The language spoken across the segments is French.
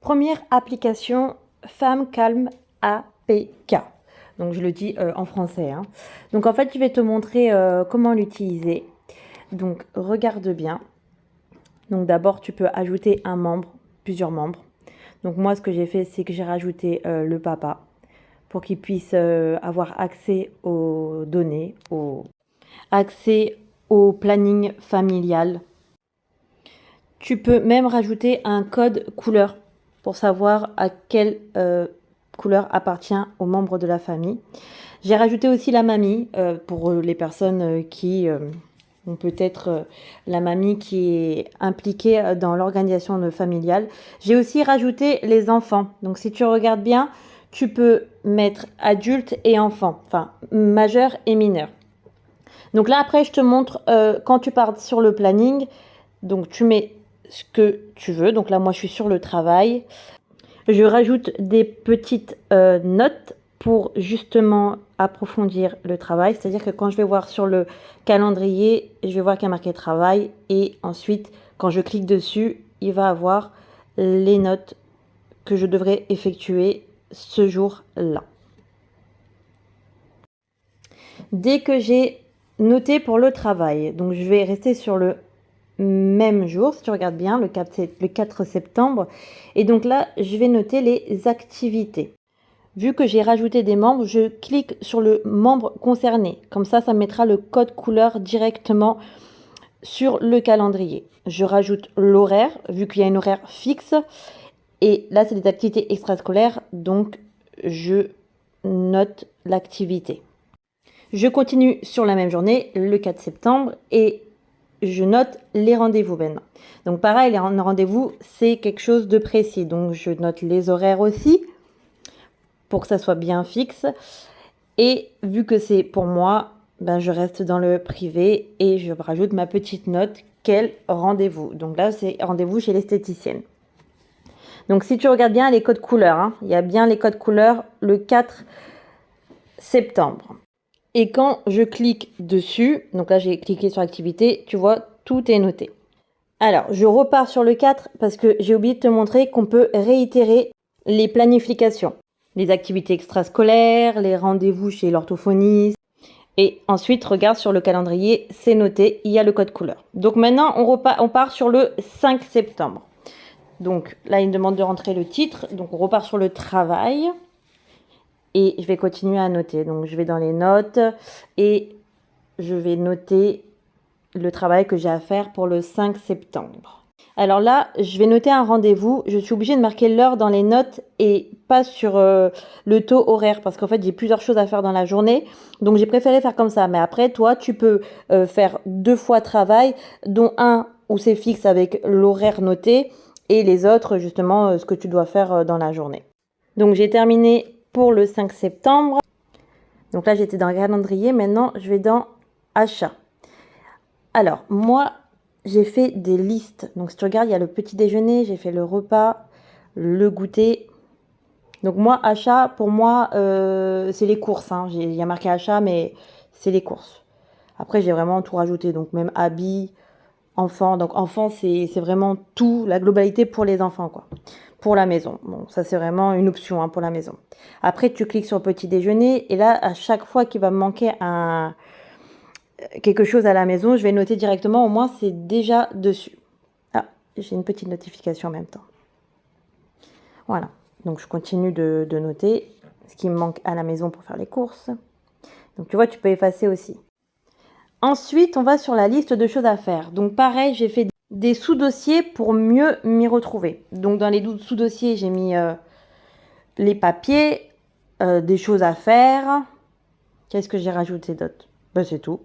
Première application, Femme Calme APK. Donc je le dis en français. Donc en fait, je vais te montrer comment l'utiliser. Donc regarde bien. Donc d'abord, tu peux ajouter un membre, plusieurs membres. Donc moi, ce que j'ai fait, c'est que j'ai rajouté le papa pour qu'il puisse avoir accès aux données, accès au planning familial. Tu peux même rajouter un code couleur pour savoir à quelle couleur appartient aux membres de la famille. J'ai rajouté aussi la mamie pour les personnes qui ont peut-être la mamie qui est impliquée dans l'organisation familiale. J'ai aussi rajouté les enfants. Donc si tu regardes bien, tu peux mettre adulte et enfant, enfin majeur et mineur. Donc là après je te montre quand tu pars sur le planning, donc tu mets ce que tu veux. Donc là moi je suis sur le travail. Je rajoute des petites notes pour justement approfondir le travail. C'est-à-dire que quand je vais voir sur le calendrier, je vais voir qu'il y a marqué travail. Et ensuite, quand je clique dessus, il va avoir les notes que je devrais effectuer ce jour-là. Dès que j'ai noté pour le travail, donc je vais rester sur le même jour, si tu regardes bien, le 4 septembre. Et donc là, je vais noter les activités. Vu que j'ai rajouté des membres, je clique sur le membre concerné. Comme ça me mettra le code couleur directement sur le calendrier. Je rajoute l'horaire, vu qu'il y a une horaire fixe. Et là, c'est des activités extrascolaires, donc je note l'activité. Je continue sur la même journée, le 4 septembre, et je note les rendez-vous maintenant. Donc pareil, les rendez-vous, c'est quelque chose de précis. Donc je note les horaires aussi, pour que ça soit bien fixe. Et vu que c'est pour moi, ben je reste dans le privé et je rajoute ma petite note, quel rendez-vous. Donc là, c'est rendez-vous chez l'esthéticienne. Donc si tu regardes bien les codes couleurs, il y a bien les codes couleurs le 4 septembre. Et quand je clique dessus, donc là j'ai cliqué sur activité, tu vois, tout est noté. Alors, je repars sur le 4 parce que j'ai oublié de te montrer qu'on peut réitérer les planifications. Les activités extrascolaires, les rendez-vous chez l'orthophoniste. Et ensuite, regarde sur le calendrier, c'est noté, il y a le code couleur. Donc maintenant, on part sur le 5 septembre. Donc là, il me demande de rentrer le titre. Donc on repart sur le travail. Et je vais continuer à noter. Donc je vais dans les notes et je vais noter le travail que j'ai à faire pour le 5 septembre. Alors là, je vais noter un rendez-vous. Je suis obligée de marquer l'heure dans les notes et pas sur le taux horaire parce qu'en fait, j'ai plusieurs choses à faire dans la journée. Donc, j'ai préféré faire comme ça. Mais après, toi, tu peux faire 2 fois travail, dont un où c'est fixe avec l'horaire noté et les autres, justement, ce que tu dois faire dans la journée. Donc, j'ai terminé pour le 5 septembre. Donc là, j'étais dans le calendrier. Maintenant, je vais dans achat. Alors, moi, j'ai fait des listes. Donc, si tu regardes, il y a le petit déjeuner, j'ai fait le repas, le goûter. Donc, moi, achat, pour moi, c'est les courses. Il y a marqué achat, mais c'est les courses. Après, j'ai vraiment tout rajouté. Donc, même habits, enfants. Donc, enfants, c'est vraiment tout, la globalité pour les enfants, quoi. Pour la maison. Bon, ça, c'est vraiment une option pour la maison. Après, tu cliques sur le petit déjeuner. Et là, à chaque fois qu'il va me manquer quelque chose à la maison, je vais noter directement, au moins c'est déjà dessus. Ah, j'ai une petite notification en même temps. Voilà, donc je continue de noter ce qui me manque à la maison pour faire les courses. Donc tu vois, tu peux effacer aussi. Ensuite, on va sur la liste de choses à faire. Donc pareil, j'ai fait des sous-dossiers pour mieux m'y retrouver. Donc dans les sous-dossiers, j'ai mis les papiers, des choses à faire. Qu'est-ce que j'ai rajouté d'autre? Ben, c'est tout.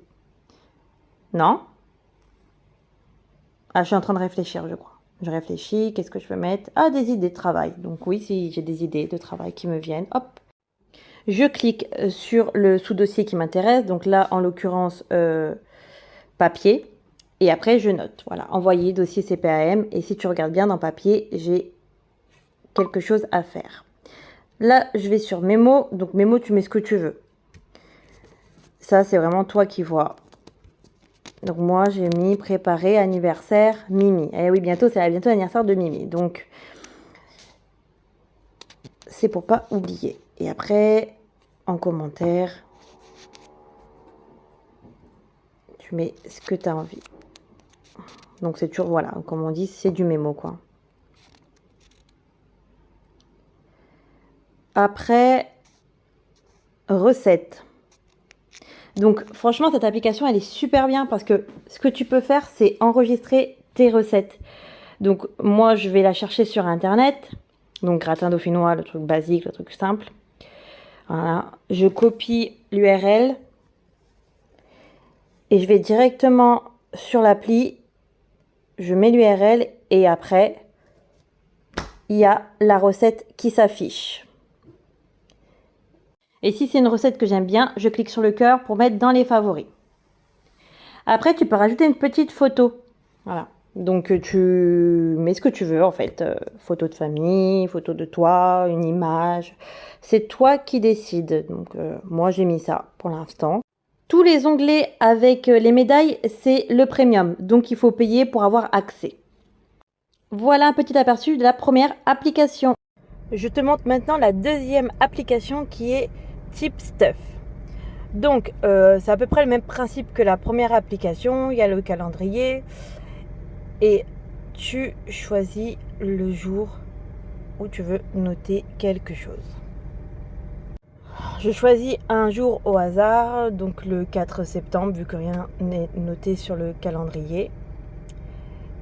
Non? Ah, je suis en train de réfléchir, je crois. Je réfléchis, qu'est-ce que je peux mettre? Ah, des idées de travail. Donc oui, si j'ai des idées de travail qui me viennent, hop. Je clique sur le sous-dossier qui m'intéresse. Donc là, en l'occurrence, papier. Et après, je note. Voilà, envoyer dossier CPAM. Et si tu regardes bien dans papier, j'ai quelque chose à faire. Là, je vais sur mémo. Donc mémo, tu mets ce que tu veux. Ça, c'est vraiment toi qui vois. Donc moi, j'ai mis préparer anniversaire Mimi. Eh oui, bientôt, c'est bientôt l'anniversaire de Mimi. Donc, c'est pour pas oublier. Et après, en commentaire, tu mets ce que tu as envie. Donc c'est toujours, voilà, comme on dit, c'est du mémo, quoi. Après, recettes. Donc franchement, cette application, elle est super bien parce que ce que tu peux faire, c'est enregistrer tes recettes. Donc moi, je vais la chercher sur Internet. Donc gratin dauphinois, le truc basique, le truc simple. Voilà, je copie l'URL et je vais directement sur l'appli. Je mets l'URL et après, il y a la recette qui s'affiche. Et si c'est une recette que j'aime bien, je clique sur le cœur pour mettre dans les favoris. Après, tu peux rajouter une petite photo. Voilà. Donc, tu mets ce que tu veux, en fait. Photo de famille, photo de toi, une image. C'est toi qui décides. Donc, moi, j'ai mis ça pour l'instant. Tous les onglets avec les médailles, c'est le premium. Donc, il faut payer pour avoir accès. Voilà un petit aperçu de la première application. Je te montre maintenant la deuxième application qui est TipStuff. Donc, c'est à peu près le même principe que la première application. Il y a le calendrier et tu choisis le jour où tu veux noter quelque chose. Je choisis un jour au hasard, donc le 4 septembre, vu que rien n'est noté sur le calendrier.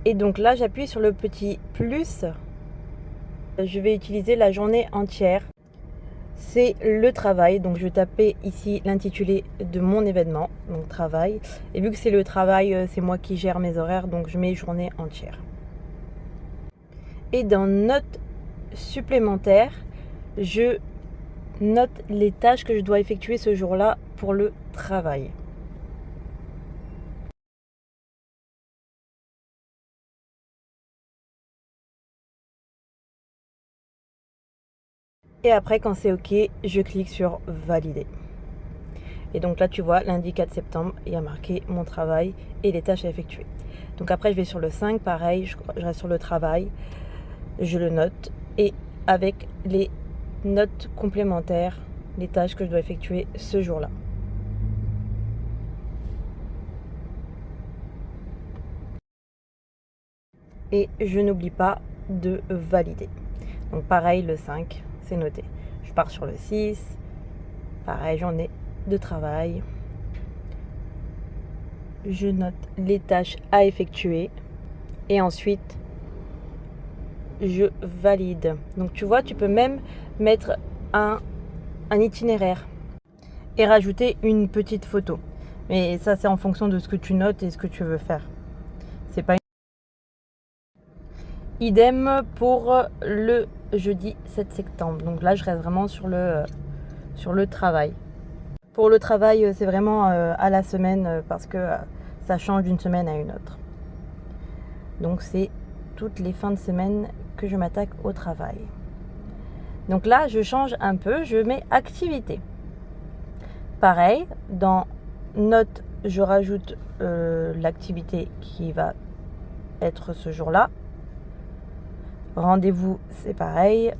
Et donc là, j'appuie sur le petit plus. Je vais utiliser la journée entière. C'est le travail, donc je vais taper ici l'intitulé de mon événement, donc travail. Et vu que c'est le travail, c'est moi qui gère mes horaires, donc je mets journée entière. Et dans notes supplémentaires, je note les tâches que je dois effectuer ce jour-là pour le travail. Et après, quand c'est OK, je clique sur valider. Et donc là, tu vois, lundi 4 septembre, il y a marqué mon travail et les tâches à effectuer. Donc après, je vais sur le 5, pareil, je reste sur le travail, je le note et avec les notes complémentaires, les tâches que je dois effectuer ce jour-là. Et je n'oublie pas de valider. Donc pareil, le 5, c'est noté. Je pars sur le 6, pareil, journée de travail. Je note les tâches à effectuer et ensuite je valide. Donc tu vois, tu peux même mettre un itinéraire et rajouter une petite photo. Mais ça, c'est en fonction de ce que tu notes et ce que tu veux faire. C'est pas idem pour le jeudi 7 septembre. Donc là, je reste vraiment sur le travail. Pour le travail, c'est vraiment à la semaine parce que ça change d'une semaine à une autre. Donc c'est toutes les fins de semaine que je m'attaque au travail. Donc là, je change un peu, je mets activité. Pareil, dans notes, je rajoute l'activité qui va être ce jour-là. Rendez-vous, c'est pareil.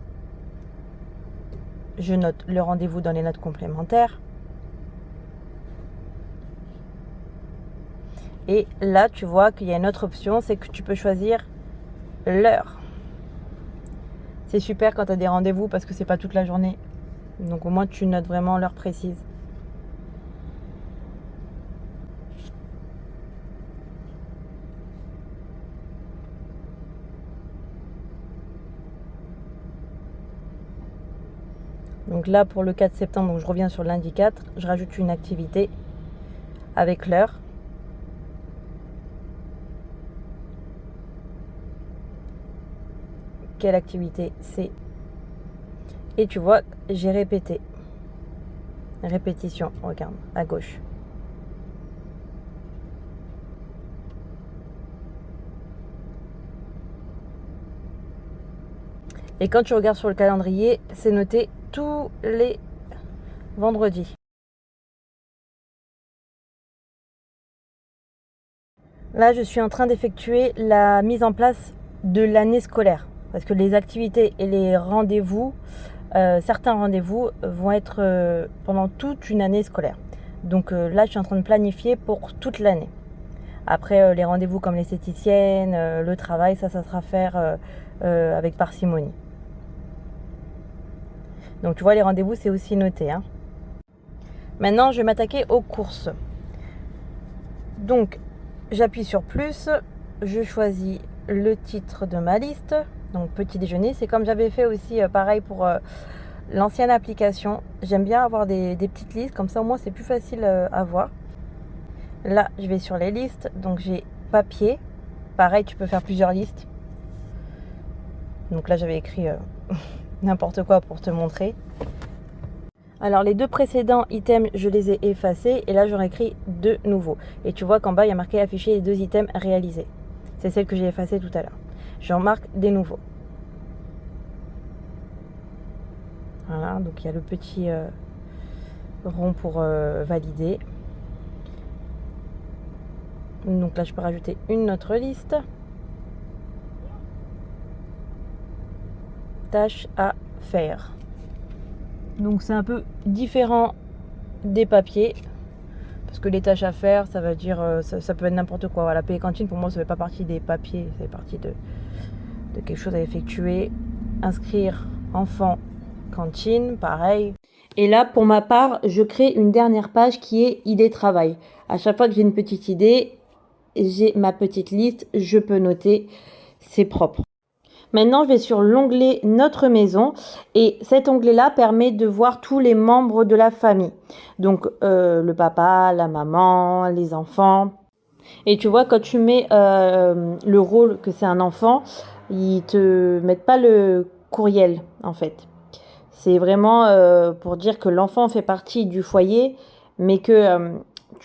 Je note le rendez-vous dans les notes complémentaires. Et là, tu vois qu'il y a une autre option, c'est que tu peux choisir l'heure. C'est super quand tu as des rendez-vous parce que c'est pas toute la journée. Donc au moins, tu notes vraiment l'heure précise. Donc là, pour le 4 septembre, donc je reviens sur lundi 4, je rajoute une activité avec l'heure. Quelle activité c'est? Et tu vois, j'ai répété. Répétition, regarde, à gauche. Et quand tu regardes sur le calendrier, c'est noté tous les vendredis. Là, je suis en train d'effectuer la mise en place de l'année scolaire. Parce que les activités et les rendez-vous certains rendez-vous vont être pendant toute une année scolaire. Donc là, je suis en train de planifier pour toute l'année. Après, les rendez-vous comme l'esthéticienne, le travail, ça sera faire avec parcimonie. Donc tu vois, les rendez-vous, c'est aussi noté, hein. Maintenant, je vais m'attaquer aux courses. Donc, j'appuie sur plus, je choisis le titre de ma liste. Donc, petit déjeuner, c'est comme j'avais fait aussi pareil pour l'ancienne application. J'aime bien avoir des petites listes, comme ça au moins c'est plus facile à voir. Là, je vais sur les listes, donc j'ai papier. Pareil, tu peux faire plusieurs listes. Donc là, j'avais écrit n'importe quoi pour te montrer. Alors les 2 précédents items, je les ai effacés et là j'aurais écrit 2 nouveaux. Et tu vois qu'en bas il y a marqué afficher les 2 items réalisés. C'est celle que j'ai effacée tout à l'heure. J'en marque des nouveaux. Voilà, donc il y a le petit rond pour valider. Donc là je peux rajouter une autre liste. Tâches à faire. Donc c'est un peu différent des papiers. Parce que les tâches à faire, ça veut dire, ça peut être n'importe quoi. Voilà, payer cantine, pour moi, ça ne fait pas partie des papiers, ça fait partie de quelque chose à effectuer. Inscrire enfant cantine, pareil. Et là, pour ma part, je crée une dernière page qui est idée travail. À chaque fois que j'ai une petite idée, j'ai ma petite liste, je peux noter, c'est propre. Maintenant, je vais sur l'onglet Notre maison et cet onglet-là permet de voir tous les membres de la famille. Donc, le papa, la maman, les enfants. Et tu vois, quand tu mets le rôle que c'est un enfant, ils te mettent pas le courriel, en fait. C'est vraiment pour dire que l'enfant fait partie du foyer, mais que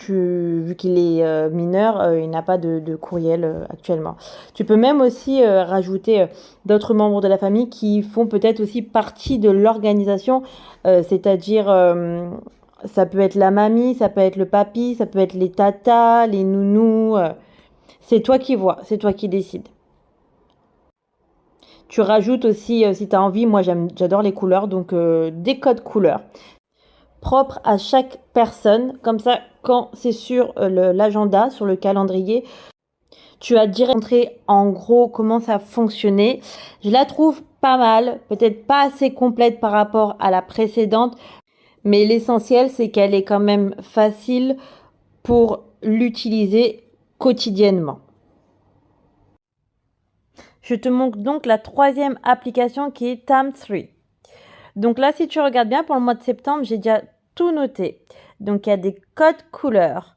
vu qu'il est mineur, il n'a pas de courriel actuellement. Tu peux même aussi rajouter d'autres membres de la famille qui font peut-être aussi partie de l'organisation, c'est-à-dire ça peut être la mamie, ça peut être le papy, ça peut être les tatas, les nounous. C'est toi qui vois, c'est toi qui décides. Tu rajoutes aussi, si tu as envie, moi j'adore les couleurs, donc des codes couleurs propres à chaque personne. Comme ça, quand c'est sur l'agenda, sur le calendrier, tu as direct montré en gros comment ça fonctionnait. Je la trouve pas mal, peut-être pas assez complète par rapport à la précédente, mais l'essentiel c'est qu'elle est quand même facile pour l'utiliser quotidiennement. Je te montre donc la 3e application qui est Time3. Donc là, si tu regardes bien, pour le mois de septembre, j'ai déjà tout noté. Donc il y a des codes couleurs.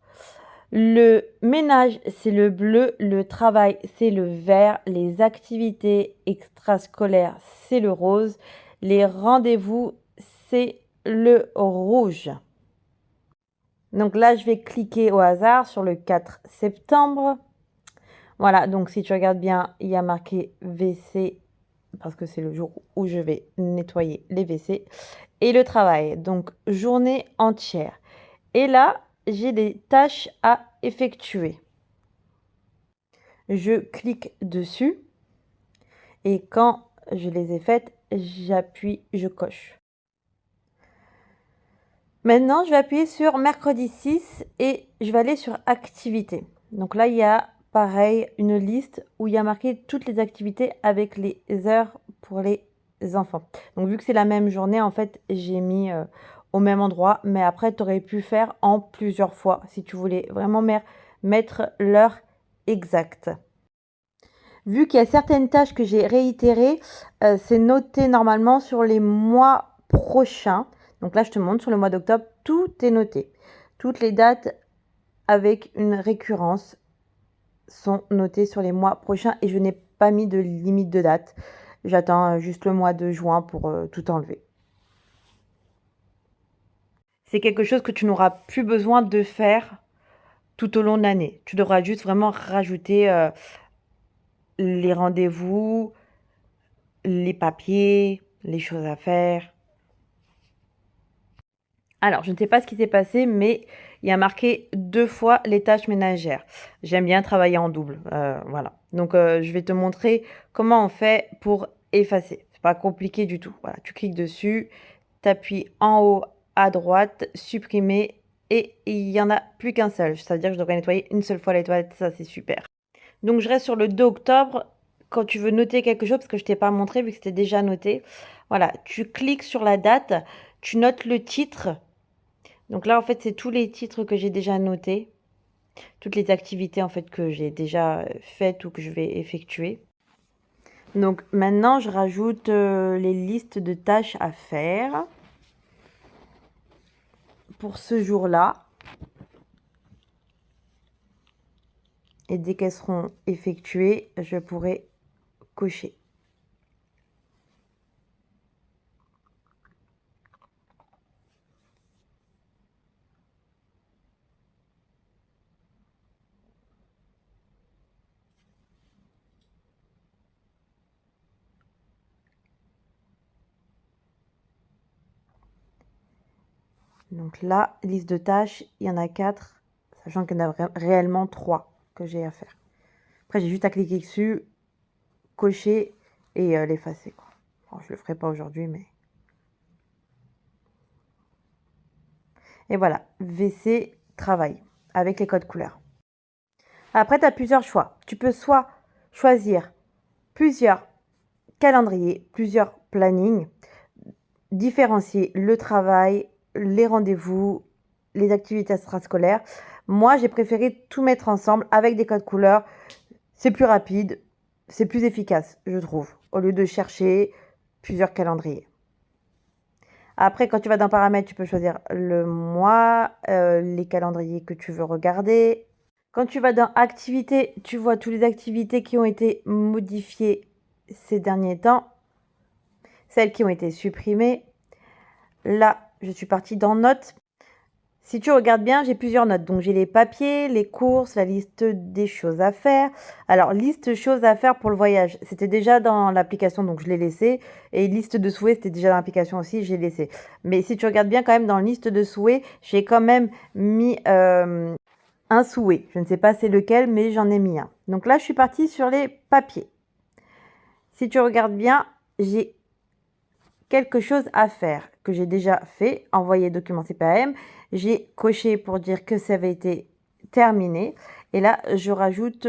Le ménage, c'est le bleu. Le travail, c'est le vert. Les activités extrascolaires, c'est le rose. Les rendez-vous, c'est le rouge. Donc là, je vais cliquer au hasard sur le 4 septembre. Voilà, donc si tu regardes bien, il y a marqué WC parce que c'est le jour où je vais nettoyer les WC et le travail, donc journée entière. Et là, j'ai des tâches à effectuer. Je clique dessus et quand je les ai faites, j'appuie, je coche. Maintenant, je vais appuyer sur mercredi 6 et je vais aller sur activités. Donc là, il y a pareil une liste où il y a marqué toutes les activités avec les heures pour les enfants. Donc vu que c'est la même journée, en fait, j'ai mis au même endroit. Mais après, tu aurais pu faire en plusieurs fois si tu voulais vraiment mettre l'heure exacte. Vu qu'il y a certaines tâches que j'ai réitérées, c'est noté normalement sur les mois prochains. Donc là, je te montre sur le mois d'octobre, tout est noté. Toutes les dates avec une récurrence sont notées sur les mois prochains et je n'ai pas mis de limite de date. J'attends juste le mois de juin pour tout enlever. C'est quelque chose que tu n'auras plus besoin de faire tout au long de l'année. Tu devras juste vraiment rajouter les rendez-vous, les papiers, les choses à faire. Alors, je ne sais pas ce qui s'est passé, mais il y a marqué 2 fois les tâches ménagères. J'aime bien travailler en double, voilà. Donc, je vais te montrer comment on fait pour effacer. pas compliqué du tout. Voilà, tu cliques dessus, tu appuies en haut à droite, supprimer, et il n'y en a plus qu'un seul. C'est-à-dire que je devrais nettoyer une seule fois les toilettes, ça c'est super. Donc je reste sur le 2 octobre. Quand tu veux noter quelque chose, parce que je t'ai pas montré vu que c'était déjà noté, voilà, tu cliques sur la date, tu notes le titre. Donc là, en fait, c'est tous les titres que j'ai déjà notés, toutes les activités en fait que j'ai déjà faites ou que je vais effectuer. Donc maintenant, je rajoute les listes de tâches à faire pour ce jour-là. Et dès qu'elles seront effectuées, je pourrai cocher. Donc là, liste de tâches, il y en a 4, sachant qu'il y en a réellement 3 que j'ai à faire. Après, j'ai juste à cliquer dessus, cocher et l'effacer. Bon, je le ferai pas aujourd'hui, mais... Et voilà, WC, travail, avec les codes couleurs. Après, tu as plusieurs choix. Tu peux soit choisir plusieurs calendriers, plusieurs plannings, différencier le travail, les rendez-vous, les activités extrascolaires. Moi, j'ai préféré tout mettre ensemble avec des codes couleurs. C'est plus rapide, c'est plus efficace, je trouve, au lieu de chercher plusieurs calendriers. Après, quand tu vas dans paramètres, tu peux choisir le mois, les calendriers que tu veux regarder. Quand tu vas dans activités, tu vois toutes les activités qui ont été modifiées ces derniers temps, celles qui ont été supprimées. Là, je suis partie dans notes. Si tu regardes bien, j'ai plusieurs notes. Donc, j'ai les papiers, les courses, la liste des choses à faire. Alors, liste choses à faire pour le voyage. C'était déjà dans l'application, donc je l'ai laissé. Et liste de souhaits, c'était déjà dans l'application aussi, j'ai laissé. Mais si tu regardes bien, quand même, dans liste de souhaits, j'ai quand même mis un souhait. Je ne sais pas c'est lequel, mais j'en ai mis un. Donc là, je suis partie sur les papiers. Si tu regardes bien, j'ai quelque chose à faire que j'ai déjà fait, envoyer document CPAM. J'ai coché pour dire que ça avait été terminé. Et là, je rajoute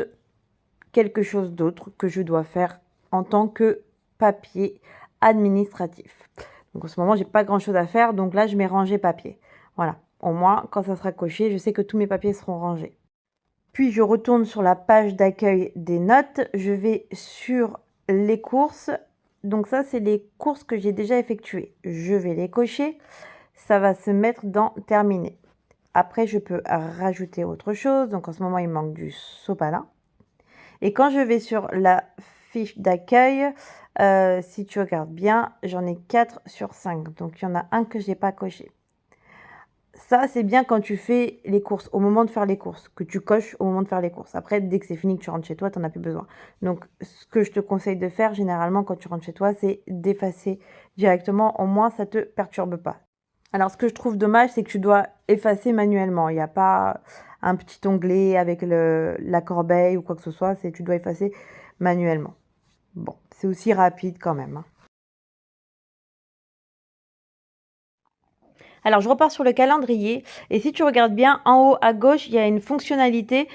quelque chose d'autre que je dois faire en tant que papier administratif. Donc en ce moment, j'ai pas grand chose à faire. Donc là, je mets ranger papier. Voilà. Au moins, quand ça sera coché, je sais que tous mes papiers seront rangés. Puis je retourne sur la page d'accueil des notes. Je vais sur les courses. Donc ça, c'est les courses que j'ai déjà effectuées. Je vais les cocher. Ça va se mettre dans terminer. Après, je peux rajouter autre chose. Donc en ce moment, il manque du sopalin. Et quand je vais sur la fiche d'accueil, si tu regardes bien, j'en ai 4 sur 5. Donc il y en a un que je n'ai pas coché. Ça, c'est bien quand tu fais les courses, au moment de faire les courses, que tu coches au moment de faire les courses. Après, dès que c'est fini, que tu rentres chez toi, tu n'en as plus besoin. Donc, ce que je te conseille de faire, généralement, quand tu rentres chez toi, c'est d'effacer directement. Au moins, ça ne te perturbe pas. Alors, ce que je trouve dommage, c'est que tu dois effacer manuellement. Il n'y a pas un petit onglet avec la corbeille ou quoi que ce soit. Tu dois effacer manuellement. Bon, c'est aussi rapide quand même, hein. Alors, je repars sur le calendrier. Et si tu regardes bien, en haut à gauche, il y a une fonctionnalité.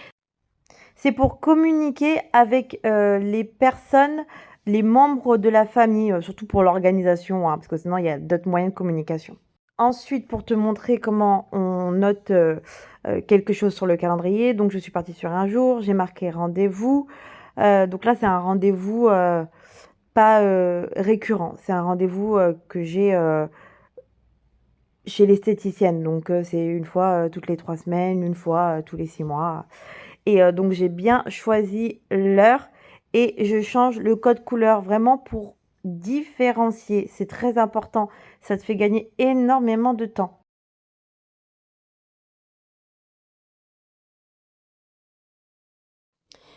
C'est pour communiquer avec les personnes, les membres de la famille, surtout pour l'organisation, hein, parce que sinon, il y a d'autres moyens de communication. Ensuite, pour te montrer comment on note quelque chose sur le calendrier, donc je suis partie sur un jour, j'ai marqué rendez-vous. Donc là, c'est un rendez-vous pas récurrent, c'est un rendez-vous que j'ai chez l'esthéticienne. Donc c'est une fois toutes les 3 semaines, une fois tous les 6 mois. Et donc j'ai bien choisi l'heure et je change le code couleur vraiment pour différencier. C'est très important, ça te fait gagner énormément de temps.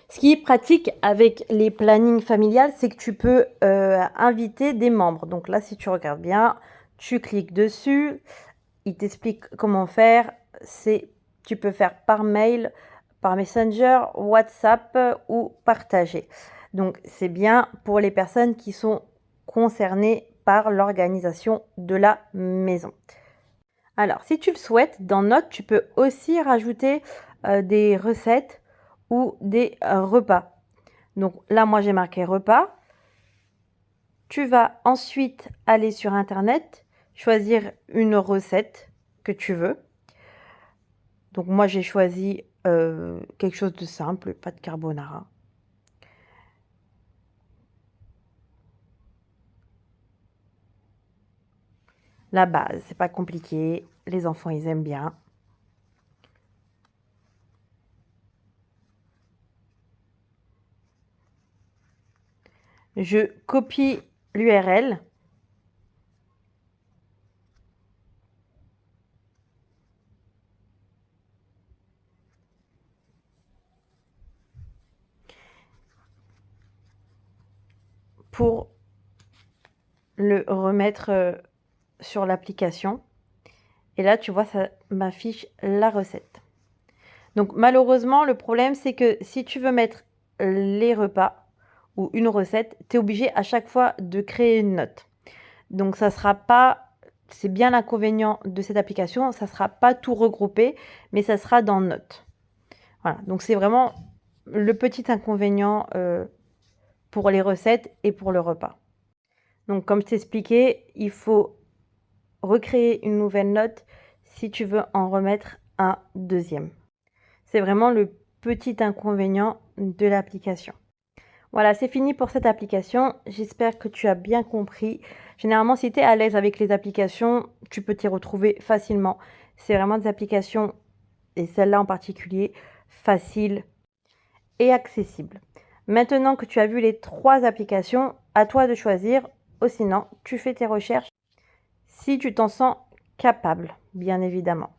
Ce qui est pratique avec les plannings familiales, c'est que tu peux inviter des membres. Donc là, si tu regardes bien, tu cliques dessus, il t'explique comment faire. Tu peux faire par mail, par Messenger, WhatsApp ou partager. Donc c'est bien pour les personnes qui sont concernés par l'organisation de la maison. Alors, si tu le souhaites, dans Notes, tu peux aussi rajouter des recettes ou des repas. Donc là, moi, j'ai marqué repas. Tu vas ensuite aller sur Internet, choisir une recette que tu veux. Donc moi, j'ai choisi quelque chose de simple, pâte carbonara. La base, c'est pas compliqué. Les enfants, ils aiment bien. Je copie l'URL. Pour le remettre sur l'application. Et là, tu vois, ça m'affiche la recette. Donc malheureusement, le problème, c'est que si tu veux mettre les repas ou une recette, tu es obligé à chaque fois de créer une note. Donc ça sera pas, c'est bien l'inconvénient de cette application, ça sera pas tout regroupé, mais ça sera dans Notes. Voilà, donc c'est vraiment le petit inconvénient pour les recettes et pour le repas. Donc comme je t'ai expliqué, il faut recréer une nouvelle note si tu veux en remettre un deuxième. C'est vraiment le petit inconvénient de l'application. Voilà, c'est fini pour cette application. J'espère que tu as bien compris. Généralement, si tu es à l'aise avec les applications, tu peux t'y retrouver facilement. C'est vraiment des applications, et celle-là en particulier, faciles et accessibles. Maintenant que tu as vu les 3 applications, à toi de choisir, ou sinon, tu fais tes recherches si tu t'en sens capable, bien évidemment.